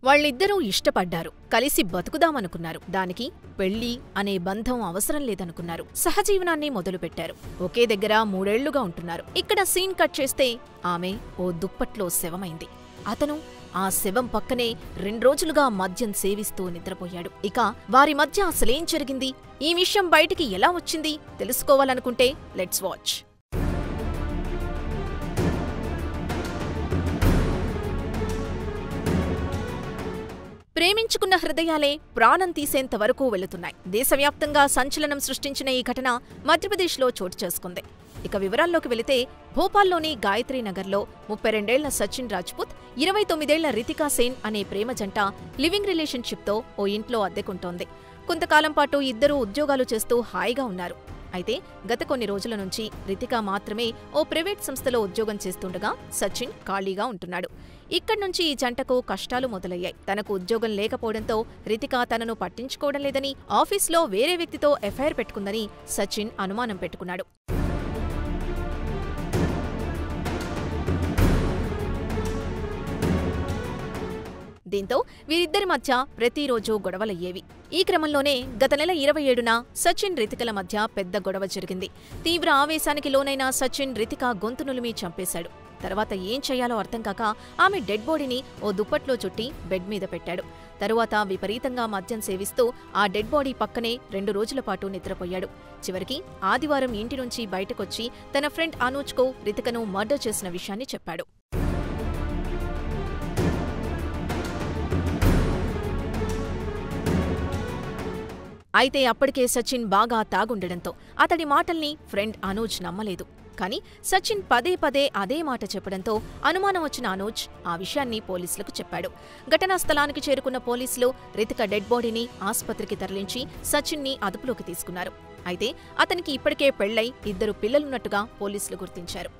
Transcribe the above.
వాళ్ళిద్దరూ ఇష్టపడ్డారు. కలిసి బతుకుదామనుకున్నారు. దానికి పెళ్లి అనే బంధం అవసరం లేదనుకున్నారు. సహజీవనాన్ని మొదలుపెట్టారు. ఒకే దగ్గర 3 ఏళ్లుగా ఉంటున్నారు. ఇక్కడ సీన్ కట్ చేస్తే ఆమె ఓ దుప్పట్లో శవమైంది. అతను ఆ శవం పక్కనే 2 రోజులుగా మద్యం సేవిస్తూ నిద్రపోయాడు. ఇక వారి మధ్య అసలేం జరిగింది? ఈ విషయం బయటికి ఎలా వచ్చింది? తెలుసుకోవాలనుకుంటే లెట్స్ వాచ్. ప్రేమించుకున్న హృదయాలే ప్రాణం తీసేంత వరకు వెళుతున్నాయి. దేశవ్యాప్తంగా సంచలనం సృష్టించిన ఈ ఘటన మధ్యప్రదేశ్లో చోటు చేసుకుంది. ఇక వివరాల్లోకి వెళితే భోపాల్లోని గాయత్రీనగర్లో 32 ఏళ్ల సచిన్ రాజ్పుత్, 29 ఏళ్ల రితికా సేన్ అనే ప్రేమ జంట లివింగ్ రిలేషన్షిప్తో ఓ ఇంట్లో అద్దెకుంటోంది. కొంతకాలం పాటు ఇద్దరూ ఉద్యోగాలు చేస్తూ హాయిగా ఉన్నారు. అయితే గత కొన్ని రోజుల నుంచి రితికా మాత్రమే ఓ ప్రైవేట్ సంస్థలో ఉద్యోగం చేస్తుండగా సచిన్ ఖాళీగా ఉంటున్నాడు. ఇక్కడ్నుంచి ఈ జంటకు కష్టాలు మొదలయ్యాయి. తనకు ఉద్యోగం లేకపోవడంతో రితికా తనను పట్టించుకోవడం లేదని, ఆఫీస్లో వేరే వ్యక్తితో ఎఫ్ఐఆర్ పెట్టుకుందని సచిన్ అనుమానం పెట్టుకున్నాడు. దీంతో వీరిద్దరి మధ్య ప్రతిరోజూ గొడవలయ్యేవి. ఈ క్రమంలోనే గత నెల 27న సచిన్ రితికల మధ్య పెద్ద గొడవ జరిగింది. తీవ్ర ఆవేశానికి లోనైన సచిన్ రితికా గొంతు నులిమి చంపేశాడు. తర్వాత ఏం చేయాలో అర్థం కాక ఆమె డెడ్ బాడీని ఓ దుప్పట్లో చుట్టి బెడ్ మీద పెట్టాడు. తరువాత విపరీతంగా మద్యం సేవిస్తూ ఆ డెడ్ బాడీ పక్కనే 2 రోజుల పాటు నిద్రపోయాడు. చివరికి ఆదివారం ఇంటి నుంచి బయటకొచ్చి తన ఫ్రెండ్ అనూజ్కు రితికను మర్డర్ చేసిన విషయాన్ని చెప్పాడు. అయితే అప్పటికే సచిన్ బాగా తాగుండడంతో అతడి మాటల్ని ఫ్రెండ్ అనూజ్ నమ్మలేదు. కానీ సచిన్ పదే పదే అదే మాట చెప్పడంతో అనుమానం వచ్చిన అనూజ్ ఆ విషయాన్ని పోలీసులకు చెప్పాడు. ఘటనా స్థలానికి చేరుకున్న పోలీసులు రితిక డెడ్ బాడీని ఆస్పత్రికి తరలించి సచిన్ని అదుపులోకి తీసుకున్నారు. అయితే అతనికి ఇప్పటికే పెళ్లై 2 పిల్లలున్నట్టుగా పోలీసులు గుర్తించారు.